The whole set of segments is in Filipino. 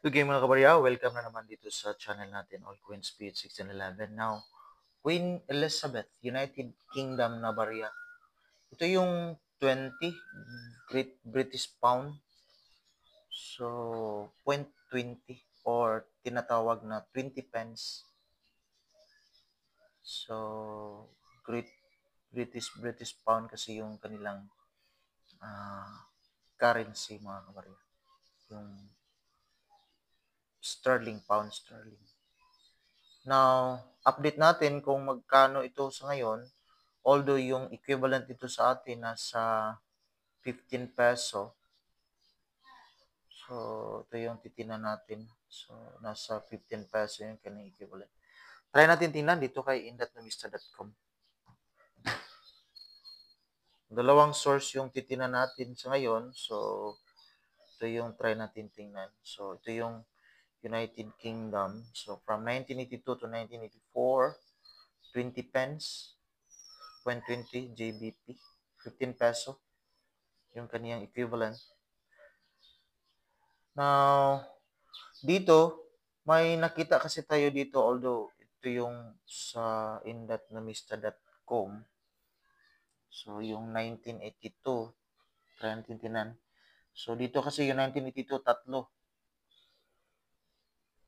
Okay mga kabarya, welcome na naman dito sa channel natin, All Queen Speed 1611. Now, Queen Elizabeth, United Kingdom na barya. Ito yung 20 Great British Pound. So, 0.20 or tinatawag na 20 pence. So, Great British Pound kasi yung kanilang currency mga kabarya. Yung pound sterling. Now, update natin kung magkano ito sa ngayon. Although yung equivalent ito sa atin nasa 15 peso. So, ito yung titinan natin. So, nasa 15 peso yung kanyang equivalent. Try natin tingnan dito kay indatnomista.com. Dalawang source yung titinan natin sa ngayon. So, ito yung try natin tingnan. So, ito yung United Kingdom. So, from 1982 to 1984, 20 pence, 0.20 JBP, 15 peso, yung kaniyang equivalent. Now, dito, may nakita kasi tayo dito, although ito yung sa indatnomista.com. So, yung 1982, try natin tinan. So, dito kasi yung 1982, tatlo.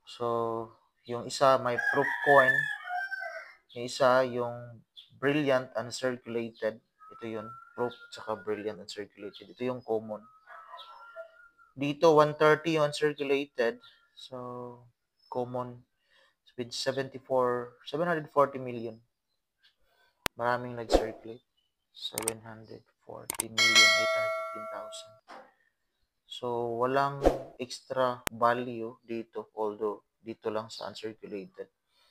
So, yung isa may proof coin, yung isa yung brilliant uncirculated. Ito yun, proof tsaka brilliant uncirculated. Ito yung common. Dito, 130 yung uncirculated. So, common with 740 million. Maraming nag-circulate. 740,815,000. So, walang extra value dito, although dito lang sa uncirculated.